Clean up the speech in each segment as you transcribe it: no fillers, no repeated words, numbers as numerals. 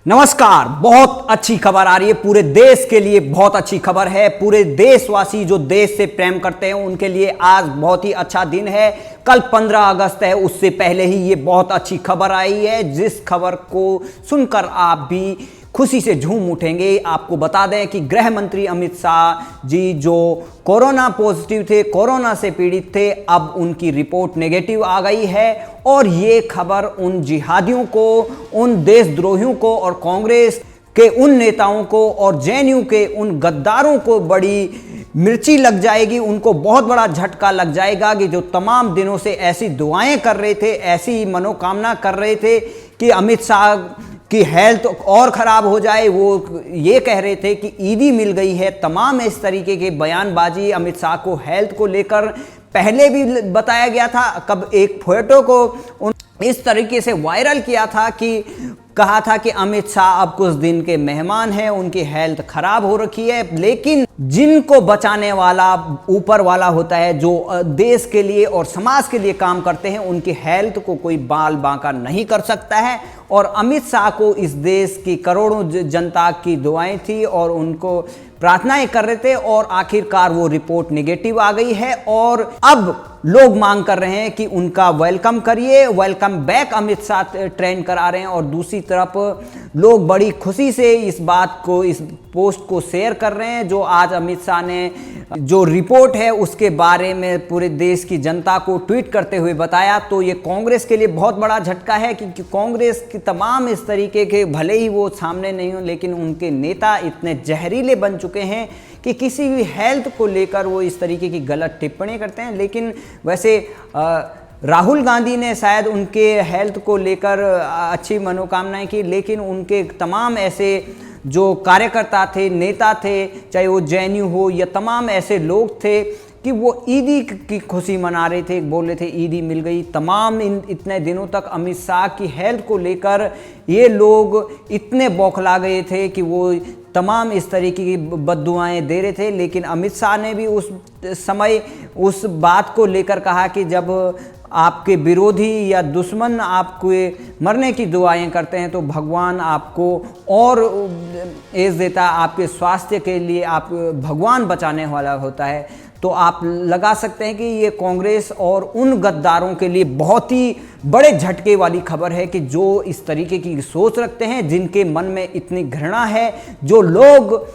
नमस्कार। बहुत अच्छी खबर आ रही है, पूरे देश के लिए बहुत अच्छी खबर है। पूरे देशवासी जो देश से प्रेम करते हैं उनके लिए आज बहुत ही अच्छा दिन है। कल 15 अगस्त है, उससे पहले ही ये बहुत अच्छी खबर आई है, जिस खबर को सुनकर आप भी खुशी से झूम उठेंगे। आपको बता दें कि गृह मंत्री अमित शाह जी जो कोरोना पॉजिटिव थे, कोरोना से पीड़ित थे, अब उनकी रिपोर्ट नेगेटिव आ गई है। और ये खबर उन जिहादियों को, उन देशद्रोहियों को और कांग्रेस के उन नेताओं को और जेएनयू के उन गद्दारों को बड़ी मिर्ची लग जाएगी। उनको बहुत बड़ा झटका लग जाएगा कि जो तमाम दिनों से ऐसी दुआएं कर रहे थे, ऐसी मनोकामना कर रहे थे कि अमित शाह की हेल्थ और ख़राब हो जाए। वो ये कह रहे थे कि ईदी मिल गई है। तमाम इस तरीके के बयानबाजी अमित शाह को हेल्थ को लेकर पहले भी बताया गया था। कब एक फोटो को इस तरीके से वायरल किया था कि कहा था कि अमित शाह अब कुछ दिन के मेहमान हैं, उनकी हेल्थ खराब हो रखी है। लेकिन जिनको बचाने वाला ऊपर वाला होता है, जो देश के लिए और समाज के लिए काम करते हैं, उनकी हेल्थ को कोई बाल बांका नहीं कर सकता है। और अमित शाह को इस देश की करोड़ों जनता की दुआएं थी और उनको प्रार्थनाएं कर रहे थे, और आखिरकार वो रिपोर्ट नेगेटिव आ गई है। और अब लोग मांग कर रहे हैं कि उनका वेलकम करिए, welcome back Amit Shah trend करा रहे हैं। और दूसरी तरफ लोग बड़ी खुशी से इस बात को, इस पोस्ट को शेयर कर रहे हैं जो आज अमित शाह ने जो रिपोर्ट है उसके बारे में पूरे देश की जनता को ट्वीट करते हुए बताया। तो ये कांग्रेस के लिए बहुत बड़ा झटका है, क्योंकि कांग्रेस की तमाम इस तरीके के, भले ही वो सामने नहीं हो, लेकिन उनके नेता इतने जहरीले बन चुके हैं कि किसी भी हेल्थ को लेकर वो इस तरीके की गलत टिप्पणी करते हैं। लेकिन वैसे राहुल गांधी ने शायद उनके हेल्थ को लेकर अच्छी मनोकामनाएं की, लेकिन उनके तमाम ऐसे जो कार्यकर्ता थे, नेता थे, चाहे वो जेएनयू हो या तमाम ऐसे लोग थे कि वो ईदी की खुशी मना रहे थे, बोल रहे थे ईदी मिल गई। तमाम इतने दिनों तक अमित शाह की हेल्थ को लेकर ये लोग इतने बौखला गए थे कि वो तमाम इस तरीके की बद्दुआएं दे रहे थे। लेकिन अमित शाह ने भी उस समय उस बात को लेकर कहा कि जब आपके विरोधी या दुश्मन आपके मरने की दुआएं करते हैं तो भगवान आपको और एज देता है, आपके स्वास्थ्य के लिए आप भगवान बचाने वाला होता है। तो आप लगा सकते हैं कि ये कांग्रेस और उन गद्दारों के लिए बहुत ही बड़े झटके वाली खबर है कि जो इस तरीके की सोच रखते हैं, जिनके मन में इतनी घृणा है, जो लोग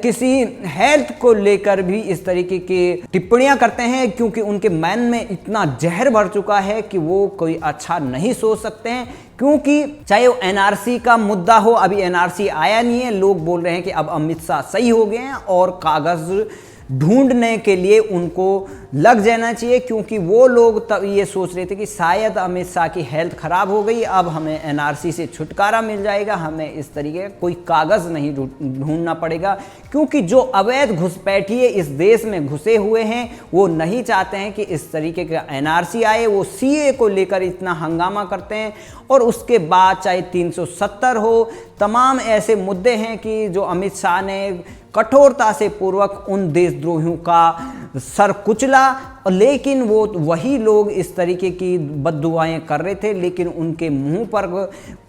किसी हेल्थ को लेकर भी इस तरीके की टिप्पणियां करते हैं, क्योंकि उनके मन में इतना जहर भर चुका है कि वो कोई अच्छा नहीं सोच सकते हैं। क्योंकि चाहे वो एनआरसी का मुद्दा हो, अभी एनआरसी आया नहीं है, लोग बोल रहे हैं कि अब अमित शाह सही हो गए हैं और कागज ढूंढने के लिए उनको लग जाना चाहिए। क्योंकि वो लोग तब ये सोच रहे थे कि शायद अमित शाह की हेल्थ खराब हो गई, अब हमें एनआरसी से छुटकारा मिल जाएगा, हमें इस तरीके का कोई कागज नहीं ढूंढना पड़ेगा। क्योंकि जो अवैध घुसपैठिए इस देश में घुसे हुए हैं, वो नहीं चाहते हैं कि इस तरीके का एनआरसी आए। वो सीए को लेकर इतना हंगामा करते हैं, और उसके बाद चाहे 370 हो, तमाम ऐसे मुद्दे हैं कि जो अमित शाह ने कठोरता से पूर्वक उन देशद्रोहियों का सर कुचला। लेकिन वो वही लोग इस तरीके की बद्दुआएं कर रहे थे, लेकिन उनके मुंह पर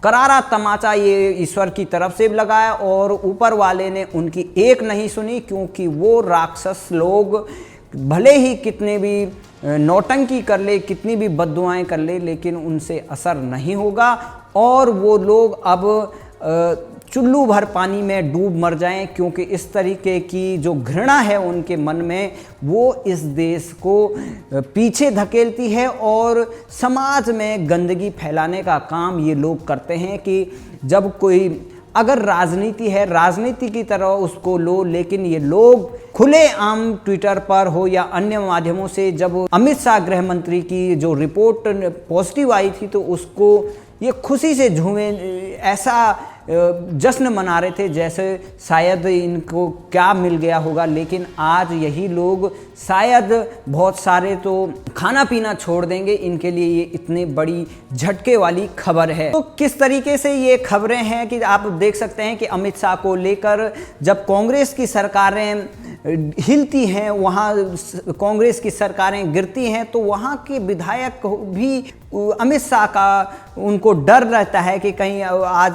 करारा तमाचा ये ईश्वर की तरफ से लगाया, और ऊपर वाले ने उनकी एक नहीं सुनी। क्योंकि वो राक्षस लोग भले ही कितने भी नौटंकी कर ले, कितनी भी बद्दुआएं कर ले, लेकिन उनसे असर नहीं होगा। और वो लोग अब चुल्लू भर पानी में डूब मर जाएं, क्योंकि इस तरीके की जो घृणा है उनके मन में, वो इस देश को पीछे धकेलती है और समाज में गंदगी फैलाने का काम ये लोग करते हैं। कि जब कोई अगर राजनीति है, राजनीति की तरह उसको लो, लेकिन ये लोग खुले आम ट्विटर पर हो या अन्य माध्यमों से, जब अमित शाह गृह मंत्री की जो रिपोर्ट पॉजिटिव आई थी तो उसको ये खुशी से झूमे, ऐसा जश्न मना रहे थे जैसे शायद इनको क्या मिल गया होगा। लेकिन आज यही लोग शायद बहुत सारे तो खाना पीना छोड़ देंगे। इनके लिए ये इतनी बड़ी झटके वाली खबर है। तो किस तरीके से ये खबरें हैं कि आप देख सकते हैं कि अमित शाह को लेकर जब कांग्रेस की सरकारें हिलती हैं, वहाँ कांग्रेस की सरकारें गिरती हैं, तो वहाँ के विधायक भी अमित शाह का उनको डर रहता है कि कहीं आज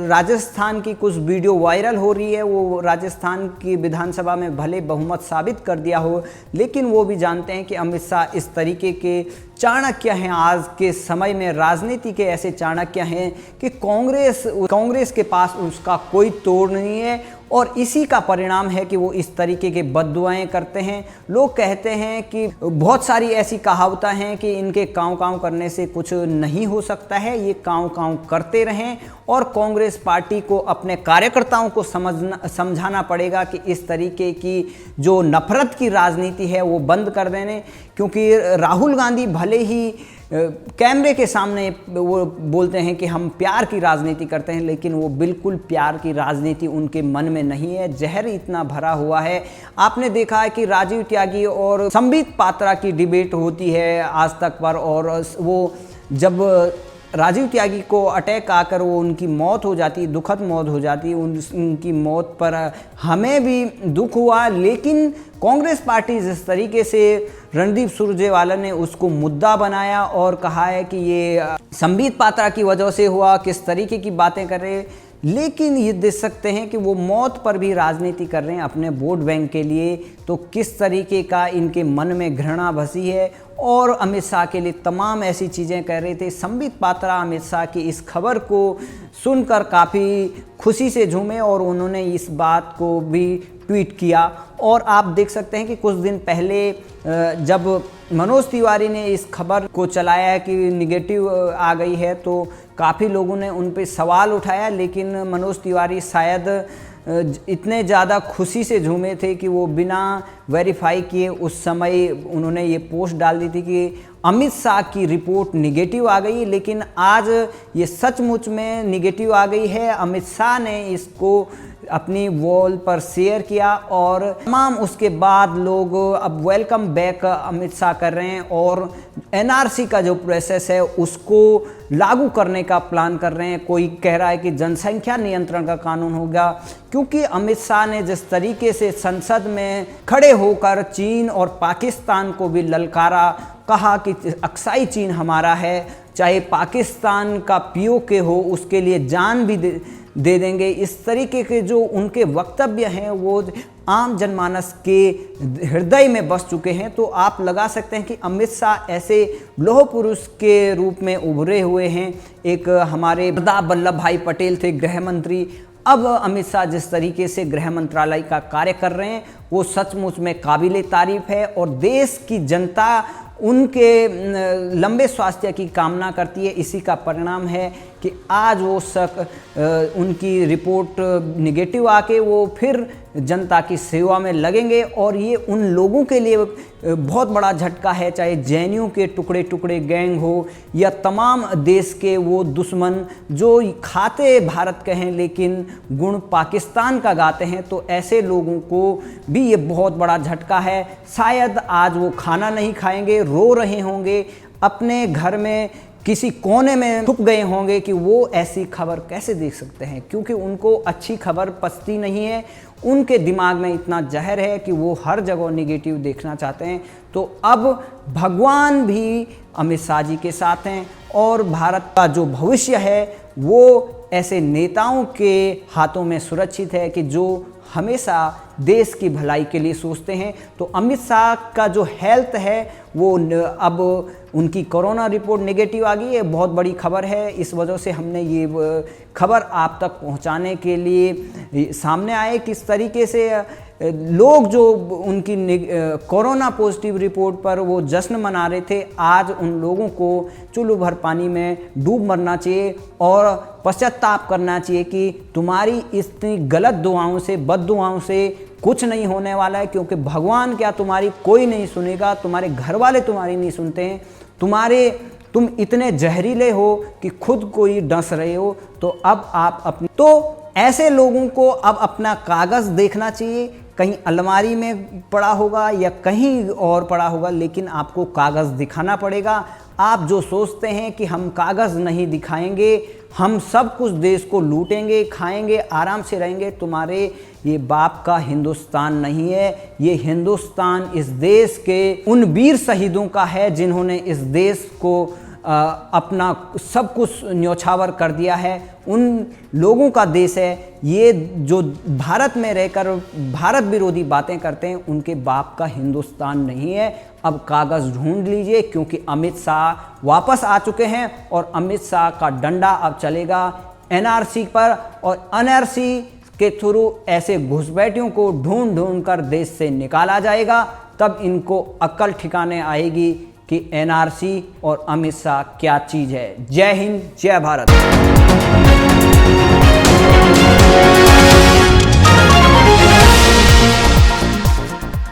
राजस्थान की कुछ वीडियो वायरल हो रही है, वो राजस्थान की विधानसभा में भले बहुमत साबित कर दिया हो, लेकिन वो भी जानते हैं कि अमित शाह इस तरीके के चाणक्य हैं। आज के समय में राजनीति के ऐसे चाणक्य हैं कि कांग्रेस के पास उसका कोई तोड़ नहीं है, और इसी का परिणाम है कि वो इस तरीके के बद्दुआएं करते हैं। लोग कहते हैं कि बहुत सारी ऐसी कहावतें हैं कि इनके काँव काँव करने से कुछ नहीं हो सकता है, ये काँव काँव करते रहें, और कांग्रेस पार्टी को अपने कार्यकर्ताओं को समझाना पड़ेगा कि इस तरीके की जो नफरत की राजनीति है वो बंद कर देने। क्योंकि राहुल गांधी भले ही कैमरे के सामने वो बोलते हैं कि हम प्यार की राजनीति करते हैं, लेकिन वो बिल्कुल प्यार की राजनीति उनके मन में नहीं है। जहर इतना भरा हुआ है। आपने देखा है कि राजीव त्यागी और संबित पात्रा की डिबेट होती है आज तक पर, और वो जब राजीव त्यागी को अटैक आकर वो उनकी मौत हो जाती, दुखद मौत हो जाती, उनकी मौत पर हमें भी दुख हुआ, लेकिन कांग्रेस पार्टी जिस तरीके से रणदीप सुरजेवाला ने उसको मुद्दा बनाया और कहा है कि ये संबित पात्रा की वजह से हुआ, किस तरीके की बातें कर रहे, लेकिन ये देख सकते हैं कि वो मौत पर भी राजनीति कर रहे हैं अपने वोट बैंक के लिए। तो किस तरीके का इनके मन में घृणा बसी है, और अमित शाह के लिए तमाम ऐसी चीज़ें कह रहे थे। संबित पात्रा अमित शाह की इस खबर को सुनकर काफ़ी खुशी से झूमे, और उन्होंने इस बात को भी ट्वीट किया। और आप देख सकते हैं कि कुछ दिन पहले जब मनोज तिवारी ने इस खबर को चलाया कि निगेटिव आ गई है, तो काफ़ी लोगों ने उन पे सवाल उठाया, लेकिन मनोज तिवारी शायद इतने ज़्यादा खुशी से झूमे थे कि वो बिना वेरीफाई किए उस समय उन्होंने ये पोस्ट डाल दी थी कि अमित शाह की रिपोर्ट निगेटिव आ गई, लेकिन आज ये सचमुच में निगेटिव आ गई है। अमित शाह ने इसको अपनी वॉल पर शेयर किया, और तमाम उसके बाद लोग अब वेलकम बैक अमित शाह कर रहे हैं, और एनआरसी का जो प्रोसेस है उसको लागू करने का प्लान कर रहे हैं। कोई कह रहा है कि जनसंख्या नियंत्रण का कानून होगा, क्योंकि अमित शाह ने जिस तरीके से संसद में खड़े होकर चीन और पाकिस्तान को भी ललकारा, कहा कि अक्साई चीन हमारा है, चाहे पाकिस्तान का पीओके हो उसके लिए जान भी दे देंगे। इस तरीके के जो उनके वक्तव्य हैं वो आम जनमानस के हृदय में बस चुके हैं। तो आप लगा सकते हैं कि अमित शाह ऐसे लौह पुरुष के रूप में उभरे हुए हैं। एक हमारे सरदार वल्लभ भाई पटेल थे गृह मंत्री, अब अमित शाह जिस तरीके से गृह मंत्रालय का कार्य कर रहे हैं वो सचमुच में काबिले तारीफ है, और देश की जनता उनके लंबे स्वास्थ्य की कामना करती है। इसी का परिणाम है कि आज वो उनकी रिपोर्ट निगेटिव आके वो फिर जनता की सेवा में लगेंगे, और ये उन लोगों के लिए बहुत बड़ा झटका है, चाहे जेएनयू के टुकड़े टुकड़े गैंग हो या तमाम देश के वो दुश्मन जो खाते भारत के हैं लेकिन गुण पाकिस्तान का गाते हैं। तो ऐसे लोगों को भी ये बहुत बड़ा झटका है। शायद आज वो खाना नहीं खाएंगे, रो रहे होंगे, अपने घर में किसी कोने में छुप गए होंगे कि वो ऐसी खबर कैसे देख सकते हैं, क्योंकि उनको अच्छी खबर पचती नहीं है। उनके दिमाग में इतना जहर है कि वो हर जगह निगेटिव देखना चाहते हैं। तो अब भगवान भी अमित शाह जी के साथ हैं, और भारत का जो भविष्य है वो ऐसे नेताओं के हाथों में सुरक्षित है कि जो हमेशा देश की भलाई के लिए सोचते हैं। तो अमित शाह का जो हेल्थ है वो अब उनकी कोरोना रिपोर्ट नेगेटिव आ गई है, बहुत बड़ी खबर है। इस वजह से हमने ये खबर आप तक पहुंचाने के लिए सामने आए। किस तरीके से लोग जो उनकी कोरोना पॉजिटिव रिपोर्ट पर वो जश्न मना रहे थे, आज उन लोगों को चुल्लू भर पानी में डूब मरना चाहिए और पश्चाताप करना चाहिए कि तुम्हारी इतनी गलत दुआओं से, बद दुआओं से कुछ नहीं होने वाला है, क्योंकि भगवान क्या तुम्हारी कोई नहीं सुनेगा, तुम्हारे घर वाले तुम्हारी नहीं सुनते हैं, तुम इतने जहरीले हो कि खुद कोई डस रहे हो। तो अब आप ऐसे लोगों को अब अपना कागज़ देखना चाहिए, कहीं अलमारी में पड़ा होगा या कहीं और पड़ा होगा, लेकिन आपको कागज़ दिखाना पड़ेगा। आप जो सोचते हैं कि हम कागज़ नहीं दिखाएंगे, हम सब कुछ देश को लूटेंगे, खाएंगे, आराम से रहेंगे, तुम्हारे ये बाप का हिंदुस्तान नहीं है। ये हिंदुस्तान इस देश के उन वीर शहीदों का है जिन्होंने इस देश को अपना सब कुछ न्योछावर कर दिया है। उन लोगों का देश है ये जो भारत में रहकर भारत विरोधी बातें करते हैं, उनके बाप का हिंदुस्तान नहीं है। अब कागज़ ढूंढ लीजिए, क्योंकि अमित शाह वापस आ चुके हैं और अमित शाह का डंडा अब चलेगा एनआरसी पर, और एनआरसी के थ्रू ऐसे घुसपैठियों को ढूंढ ढूंढ कर देश से निकाला जाएगा। तब इनको अक्ल ठिकाने आएगी कि एनआरसी और अमित शाह क्या चीज़ है। जय हिंद, जय भारत।